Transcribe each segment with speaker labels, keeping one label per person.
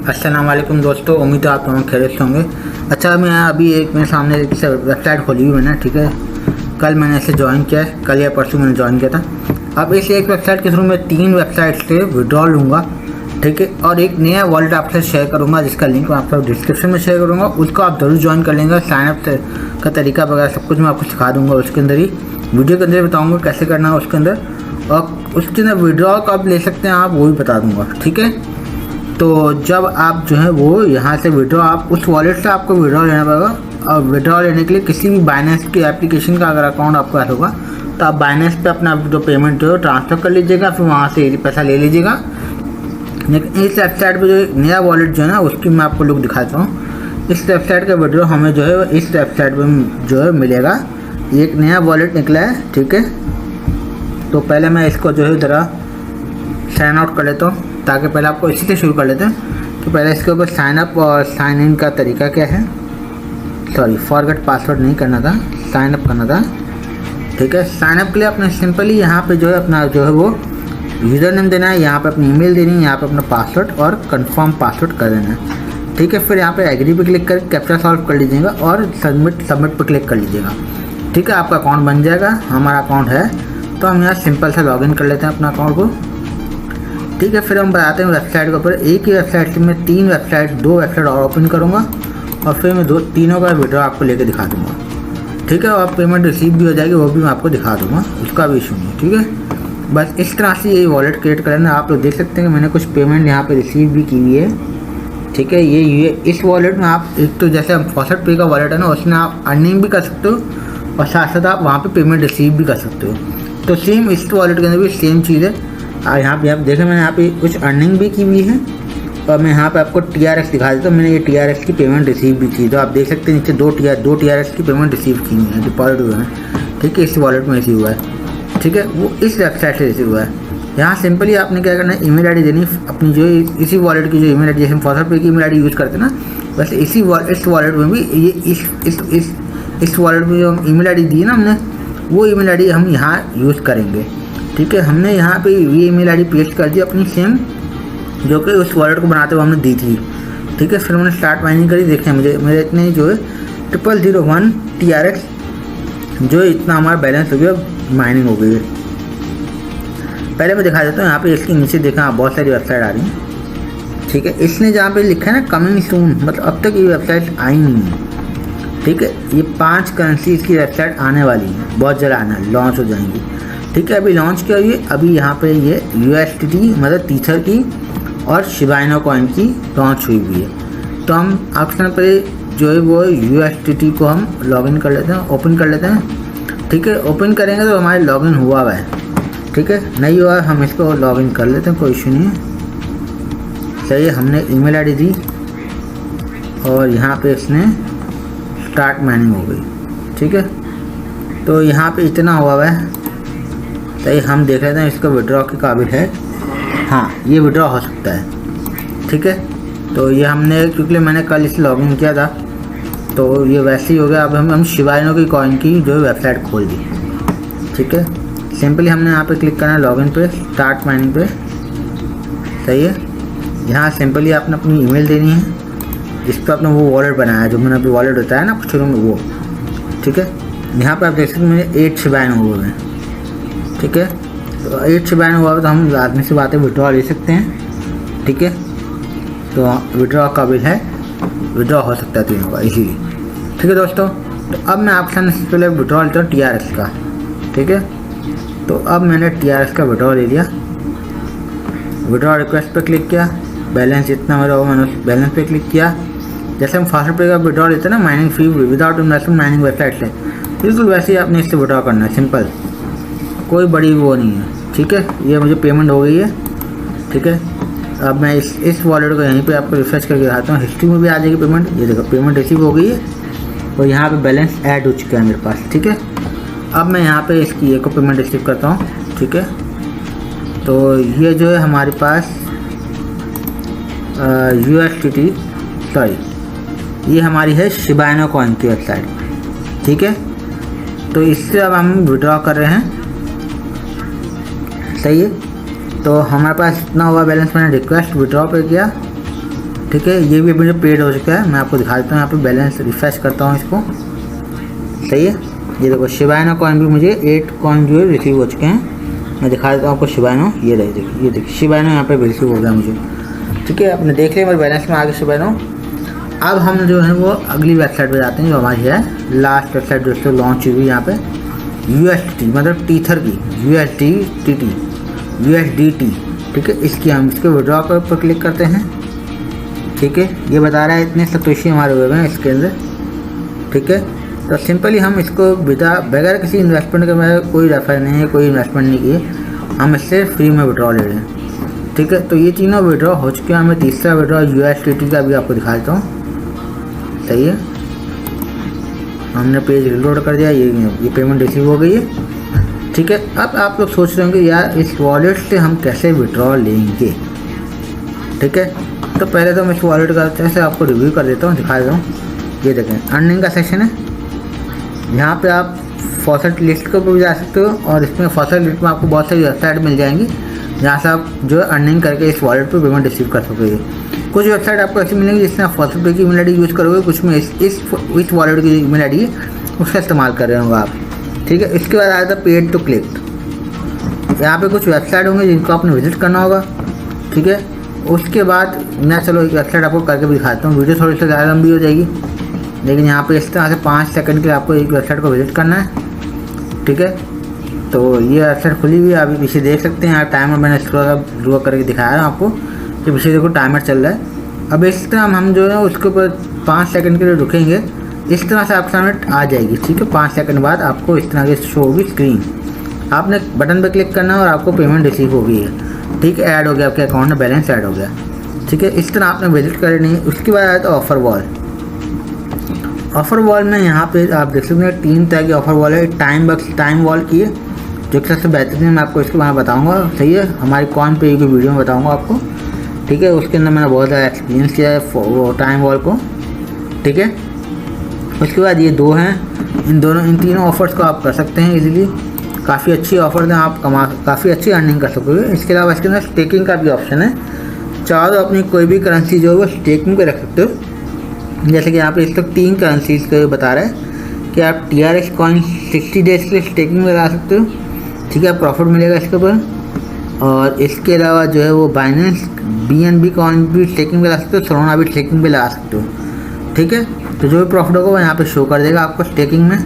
Speaker 1: अस्सलाम वालेकुम दोस्तों, उम्मीद है आप लोग खैरियत से होंगे। अच्छा, मैं अभी एक मेरे सामने एक वेबसाइट खोली हुई मैंने, ठीक है। कल मैंने इसे ज्वाइन किया है, कल या परसों मैंने ज्वाइन किया था। अब इस एक वेबसाइट के थ्रू मैं 3 वेबसाइट से विड्रॉल लूँगा, ठीक है। और एक नया वॉलेट आपसे शेयर करूँगा जिसका लिंक मैं आपको डिस्क्रिप्शन में शेयर करूँगा। उसको आप जरूर ज्वाइन कर लेंगे। साइनअप का तरीका वगैरह सब कुछ मैं आपको सिखा दूँगा उसके अंदर ही, वीडियो के अंदर बताऊँगा कैसे करना है उसके अंदर। और उसके अंदर विड्रॉल कब ले सकते हैं आप वो भी बता दूँगा, ठीक है। तो जब आप जो है वो यहाँ से विड्रॉ, आप उस वॉलेट से आपको विड्रॉ लेना पड़ेगा। और विड्रॉ लेने के लिए किसी भी बाइनेंस की एप्लीकेशन का अगर अकाउंट आपके पास होगा तो आप बाइनेंस पे अपना जो पेमेंट जो ट्रांसफ़र कर लीजिएगा, फिर वहाँ से पैसा ले लीजिएगा। लेकिन इस वेबसाइट पे जो नया वॉलेट जो है ना उसकी मैं आपको लुक दिखाता हूँ। इस वेबसाइट का विड्रॉ हमें जो है इस वेबसाइट पर जो है मिलेगा। एक नया वॉलेट निकला है, ठीक है। तो पहले मैं इसको जो है ज़रा साइन आउट कर लेता हूँ, ताकि पहले आपको इसी से शुरू कर लेते हैं कि पहले इसके ऊपर साइन अप और साइन इन का तरीका क्या है। सॉरी, फॉरगेट पासवर्ड नहीं करना था, साइन अप करना था, ठीक है। साइन अप के लिए अपने सिंपली यहाँ पे जो है अपना जो है वो यूज़र नेम देना है, यहाँ पे अपनी ईमेल देनी है, यहाँ पे अपना पासवर्ड और कंफर्म पासवर्ड कर देना है, ठीक है। फिर यहाँ पे एग्री पे क्लिक कर कैप्चा सॉल्व कर लीजिएगा और सबमिट पे क्लिक कर लीजिएगा, ठीक है। आपका अकाउंट बन जाएगा। हमारा अकाउंट है तो हम यहाँ सिंपल सा लॉगिन कर लेते हैं अपना अकाउंट को, ठीक है। फिर हम बताते हैं वेबसाइट के ऊपर। एक ही वेबसाइट से मैं 2 वेबसाइट और ओपन करूँगा और फिर मैं तीनों का विड्रॉ आपको लेके दिखा दूँगा, ठीक है। और पेमेंट रिसीव भी हो जाएगी, वो भी मैं आपको दिखा दूँगा, उसका भी इशू नहीं, ठीक है। बस इस तरह से ये वॉलेट क्रिएट करना। आप लोग देख सकते हैं कि मैंने कुछ पेमेंट यहाँ पर रिसीव भी की हुई है, ठीक है। ये इस वॉलेट में आप एक तो जैसे फॉसेट पे का वॉलेट है ना, उसमें आप अर्निंग भी कर सकते हो और साथ साथ आप वहाँ पर पेमेंट रिसीव भी कर सकते हो। तो सेम इस वॉलेट के अंदर भी सेम चीज़ है। और यहाँ पे आप देखें मैंने यहाँ पे कुछ अर्निंग भी की हुई है और मैं यहाँ पे आपको TRX दिखा देता हूँ। मैंने ये TRX की पेमेंट रिसीव भी की, तो आप देख सकते हैं नीचे दो TRX की पेमेंट रिसीव की हुई है, डिपॉजिट हुए हैं, ठीक है। इस वॉलेट में रिसीव हुआ है, ठीक है। वो इस वेबसाइट से रिसीव हुआ है। यहाँ सिंपली आपने क्या करना है, ईमेल आईडी देनी अपनी, जो इसी वॉलेट की जो ईमेल आईडी, जैसे हम फॉरगेट पे की ईमेल आईडी यूज़ करते हैं ना, वैसे इस वॉलेट में भी ये इस वॉलेट में जो हम ईमेल आईडी दी है ना हमने, वो ईमेल आईडी हम यहाँ यूज़ करेंगे, ठीक है। हमने यहाँ पे ये ईमेल आईडी पेस्ट कर दी अपनी सेम, जो कि उस वॉलेट को बनाते हुए हमने दी थी, ठीक है। फिर मैंने स्टार्ट माइनिंग करी। देखें मेरे इतने जो है 0001 TRX जो इतना हमारा बैलेंस हो गया, माइनिंग हो गई है। पहले मैं दिखा देता हूँ। यहाँ पे इसके नीचे देखा बहुत सारी वेबसाइट आ रही हैं, ठीक है। इसने जहाँ पे लिखा है ना कमिंग सून, मतलब अब तक ये वेबसाइट आई नहीं है, ठीक है। ये 5 करेंसीज की वेबसाइट आने वाली है, बहुत जल्द आना है, लॉन्च हो जाएंगी, ठीक है। अभी लॉन्च किया हुई है। अभी यहाँ पे ये USDT मतलब टीथर की और शिबा इनु कॉइन की लॉन्च हुई हुई है। तो हम ऑप्शन पे जो है वो USDT को हम लॉगिन कर लेते हैं, ओपन कर लेते हैं, ठीक है। ओपन करेंगे तो हमारे लॉगिन हुआ हुआ है, ठीक है। नहीं हुआ हम इसको लॉगिन कर लेते हैं, कोई इशू नहीं है, सही है। हमने ईमेल आईडी दी और यहाँ पे इसने स्टार्ट माइनिंग हो गई, ठीक है। तो यहाँ पे इतना हुआ हुआ है, सही। हम देख लेते हैं इसको विड्रॉ के काबिल है। हाँ, ये विड्रॉ हो सकता है, ठीक है। तो ये हमने, क्योंकि मैंने कल इसे लॉगिन किया था तो ये वैसे ही हो गया। अब हम शिबा इनु की कॉइन की जो वेबसाइट खोल दी, ठीक है। सिंपली हमने यहाँ पे क्लिक करना है लॉगिन पे, स्टार्ट माइनिंग पे, सही है। यहाँ सिंपली आपने अपनी ईमेल देनी है जिस पर आपने वो वॉलेट बनाया है, जो मैंने अभी वॉलेट बताया ना शुरू में, वो, ठीक है। यहाँ पर आप देख सकते हैं मेरे 8 शिबा इनु हुए हैं, ठीक है। तो 8 शिबा इनु हुआ तो हम आदमी से बातें विड्रॉ ले सकते हैं, ठीक है। तो विड्रॉ काबिल है, विड्रॉ हो सकता है तीनों का इजीली, ठीक है दोस्तों। तो अब मैं आपके सामने सबसे पहले विड्रॉ लेता हूँ TRX का, ठीक है। तो अब मैंने TRX का विड्रॉ ले लिया, विड्रॉ रिक्वेस्ट पर क्लिक किया, बैलेंस जितना मेरा हो मैंने उस बैलेंस पे क्लिक किया। जैसे हम फास्ट पे का विड्रॉ लेते हैं ना, mining free without investment mining website से, बिल्कुल वैसे ही आपने इससे विड्रॉ करना है, सिंपल, कोई बड़ी वो नहीं है, ठीक है। ये मुझे पेमेंट हो गई है, ठीक है। अब मैं इस वॉलेट को यहीं पे आपको रिफ्रेश करके दिखाता हूँ, हिस्ट्री में भी आ जाएगी पेमेंट। ये देखो पेमेंट रिसीव हो गई है और यहाँ पे बैलेंस ऐड हो चुका है मेरे पास, ठीक है। अब मैं यहाँ पे इसकी एक को पेमेंट रिसीव करता हूँ, ठीक है। तो ये जो है हमारे पास USDT, सॉरी, ये हमारी है शिबा इनु कॉइन की वेबसाइट, ठीक है। तो इससे अब हम विड्रॉ कर रहे हैं, सही है। तो हमारे पास इतना हुआ बैलेंस, मैंने रिक्वेस्ट विड्रॉ पे किया, ठीक है, ये भी मुझे पेड हो चुका है। मैं आपको दिखा देता हूँ, यहाँ पे बैलेंस रिफ्रेश करता हूँ इसको। सही है, ये देखो शिबाइनो कॉइन भी मुझे 8 कॉइन जो है रिसीव हो चुके हैं। मैं दिखा देता हूँ आपको शिबाइनो। ये देखिए शिबाइनो यहाँ पे रिसीव हो गया मुझे। ठीक है, आपने देख लिया मेरे बैलेंस में आगे शिबाइनो। अब हम जो है वो अगली वेबसाइट पे जाते हैं जो हमारी है लास्ट वेबसाइट दोस्तों लॉन्च हुई यहाँ पे USDT मतलब टीथर की USDT। ठीक है, इसकी हम इसके विड्रॉ पर क्लिक करते हैं। ठीक है, ये बता रहा है इतने सतोशी हमारे हुए हैं इसके अंदर। ठीक है, तो सिंपली हम इसको बगैर किसी इन्वेस्टमेंट के, कोई रेफर नहीं है, कोई इन्वेस्टमेंट नहीं किए, हम इससे फ्री में विड्रॉ ले रहे हैं। ठीक है, तो ये तीनों विड्रॉ हो चुके हैं। हमें तीसरा विड्रॉ USDT का भी आपको दिखा देता हूँ। सही है, हमने पेज रिलोड कर दिया, ये पेमेंट रिसीव हो गई है। ठीक है, अब आप लोग सोच रहे होंगे यार इस वॉलेट से हम कैसे विड्रॉ लेंगे। ठीक है, तो पहले तो मैं इस वॉलेट का अच्छे से आपको रिव्यू कर देता हूँ, दिखा देता हूँ। ये देखें अर्निंग का सेक्शन है, यहाँ पे आप फॉसेट लिस्ट को भी जा सकते हो और इसमें फॉसेट लिस्ट में आपको बहुत सारी वेबसाइट मिल जाएंगी जहाँ से आप जो है अर्निंग करके इस वॉलेट पे पेमेंट रिसीव कर सकोगे। कुछ वेबसाइट आपको ऐसी मिलेंगी जिसमें आप फॉसेट पे की ईमेल आईडी यूज़ करोगे, कुछ में इस वॉलेट की ईमेल आईडी है उसका इस्तेमाल कर रहे होंगे आप। ठीक है, इसके बाद आया था पेड टू क्लिक। यहाँ पे कुछ वेबसाइट होंगे जिनको आपने विजिट करना होगा। ठीक है, उसके बाद मैं चलो एक वेबसाइट आपको करके भी दिखाता हूँ। वीडियो थोड़ी सी ज़्यादा लंबी हो जाएगी, लेकिन यहाँ पे इस तरह से 5 सेकंड के आपको एक वेबसाइट को विजिट करना है। ठीक है, तो ये वेबसाइट खुली हुई है, अभी पीछे देख सकते हैं। यहाँ टाइमर मैंने स्क्रॉल करके दिखाया है आपको कि पीछे देखो टाइमर चल रहा है। अब इस तरह हम जो है उसके ऊपर 5 सेकंड के लिए रुकेंगे, इस तरह से आपके सामने आ जाएगी। ठीक है, 5 सेकंड बाद आपको इस तरह की शो होगी स्क्रीन। आपने बटन पर क्लिक करना है और आपको पेमेंट रिसीव हो गई है। ठीक है, ऐड हो गया आपके अकाउंट में, बैलेंस ऐड हो गया। ठीक है, इस तरह आपने विजिट करनी है। उसके बाद आया था ऑफर वॉल। ऑफर वॉल में यहाँ पे आप देख सकते हैं 3 तरह की ऑफर वॉल है। टाइम वॉल की है जो कि सबसे बेहतरीन, मैं आपको इसके बारे में बताऊँगा। सही है, हमारी कौन पे की वीडियो में बताऊँगा आपको। ठीक है, उसके अंदर मैंने बहुत ज़्यादा एक्सपीरियंस किया है वो टाइम वॉल को। ठीक है, उसके बाद ये 2 हैं, इन तीनों ऑफ़र्स को आप कर सकते हैं इजीली। काफ़ी अच्छी ऑफर हैं, आप काफ़ी अच्छी अर्निंग कर सकोगे। इसके अलावा इसके अंदर स्टेकिंग का भी ऑप्शन है। चाहो तो अपनी कोई भी करेंसी जो है वो स्टेकिंग पे रख सकते हो। जैसे कि यहाँ पे इस तक 3 करेंसीज को बता रहा है कि आप TRX कॉइन 60 डेज के लिए स्टेकिंग में लगा सकते हो। ठीक है, प्रॉफिट मिलेगा इसके ऊपर। और इसके अलावा जो है वो बाइनेंस BNB कॉइन भी स्टेकिंग में लगा सकते हो, सोलोना भी स्टेकिंग में लगा सकते हो। ठीक है, तो जो भी प्रॉफिट होगा वो यहाँ पे शो कर देगा आपको स्टेकिंग में।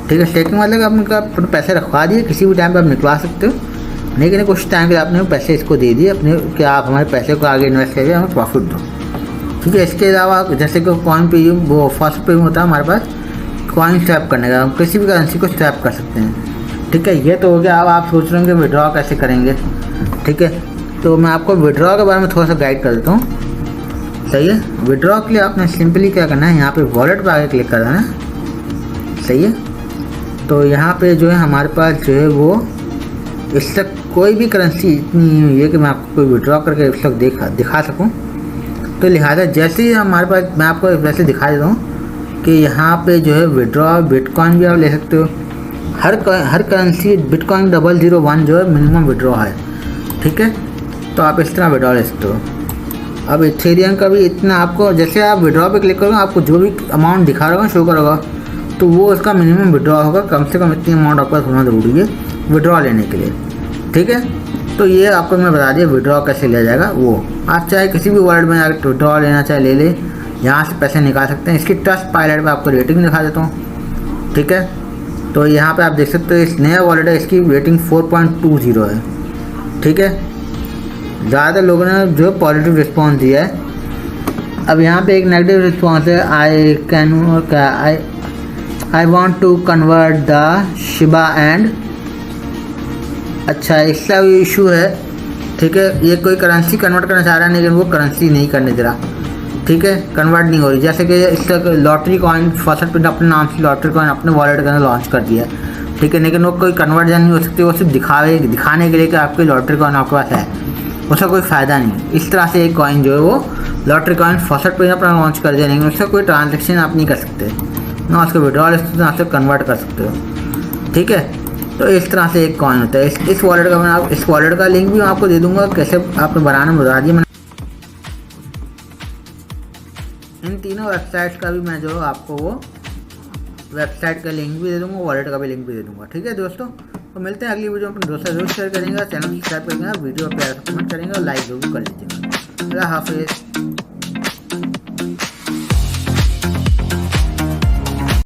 Speaker 1: ठीक है, स्टेकिंग मतलब आपने अपने पैसे रखवा दिए, किसी भी टाइम पे आप निकलवा सकते हो, लेकिन कुछ टाइम के आपने पैसे इसको दे दिए अपने कि आप हमारे पैसे को आगे इन्वेस्ट करके हमें प्रॉफिट दो। ठीक है, इसके अलावा जैसे कि कॉइन पे वो फर्स्ट पे होता है हमारे पास कॉइन स्वैप करने का, हम किसी भी करेंसी को स्वैप कर सकते हैं। ठीक है, ये तो हो गया। अब आप सोच रहे होंगे विड्रॉ कैसे करेंगे। ठीक है, तो मैं आपको विड्रॉ के बारे में थोड़ा सा गाइड कर देता हूँ। सही है, विड्रॉ के लिए आपने सिंपली क्या करना है, यहाँ पे वॉलेट पे आगे क्लिक कर देना है। सही है, तो यहाँ पे जो है हमारे पास जो है वो इस तक कोई भी करेंसी इतनी नहीं हुई है कि मैं आपको कोई विड्रॉ करके इस तक दिखा सकूँ। तो लिहाजा जैसे ही हमारे पास, मैं आपको वैसे दिखा देता हूँ कि यहाँ पे जो है विड्रॉ बिटकॉइन भी आप ले सकते हो। हर करेंसी बिटकॉइन 001 जो है मिनिमम विड्रॉ है। ठीक है, तो आप इस तरह विड्रॉ ले सकते हो। अब इथेरियम का भी इतना आपको, जैसे आप विड्रॉ पे क्लिक करोगे आपको जो भी अमाउंट दिखा रहा होगा शो करोगा, तो वो उसका मिनिमम विड्रॉ होगा। कम से कम इतनी अमाउंट आपका होना ज़रूरी है विड्रॉ लेने के लिए। ठीक है, तो ये आपको मैं बता दिया विड्रॉ कैसे लिया जाएगा। वो आप चाहे किसी भी वर्ल्ड में अगर विड्रॉ लेना चाहे ले ले, यहाँ से पैसे निकाल सकते हैं। इसकी ट्रस्ट पायलट में आपको रेटिंग दिखा देता हूँ। ठीक है, तो यहाँ पे आप देख सकते हो इस नया वॉलेट है, इसकी रेटिंग 4.20 है। ठीक है, ज़्यादातर लोगों ने जो पॉजिटिव रिस्पॉन्स दिया है। अब यहाँ पे एक नेगेटिव रिस्पॉन्स है, I want to convert the शिबा एंड। अच्छा, इसका भी इशू है। ठीक है, ये कोई करेंसी कन्वर्ट करना चाह रहा है लेकिन वो करेंसी नहीं करने दे रहा। ठीक है, कन्वर्ट नहीं हो रही। जैसे कि इसका लॉटरी कॉइन फर्स्ट पे अपने नाम से लॉटरी कॉइन अपने वॉलेट के अंदर लॉन्च कर दिया। ठीक है, लेकिन वो कोई कन्वर्जन नहीं हो सकती, वो सिर्फ दिखाने के लिए कि आपके लॉटरी कॉइन आपके पास है, उसका कोई फ़ायदा नहीं। इस तरह से एक कॉइन जो है वो लॉटरी कॉइन फर्स्ट पे अपना लॉन्च कर दिया, लेकिन उसका कोई ट्रांजेक्शन आप नहीं कर सकते, ना उसको विड्रॉ ले सकते, ना उसको कन्वर्ट कर सकते हो। ठीक है, तो इस तरह से एक कॉइन होता है। इस वॉलेट का मैं इस वॉलेट का लिंक भी मैं आपको दे दूँगा, कैसे आपको बनाना बता दिया मैंने। इन तीनों वेबसाइट्स का भी मैं जो आपको वो वेबसाइट का लिंक भी दे दूँगा, वॉलेट का भी लिंक भी दे दूँगा। ठीक है दोस्तों, तो मिलते हैं अगली वीडियो में। अपने दोस्तों जरूर शेयर करेंगे, चैनल सब्सक्राइब करेंगे, वीडियो प्यार कमेंट करेंगे और लाइक जरूर कर लीजिएगा। अल्लाह हाफिज़।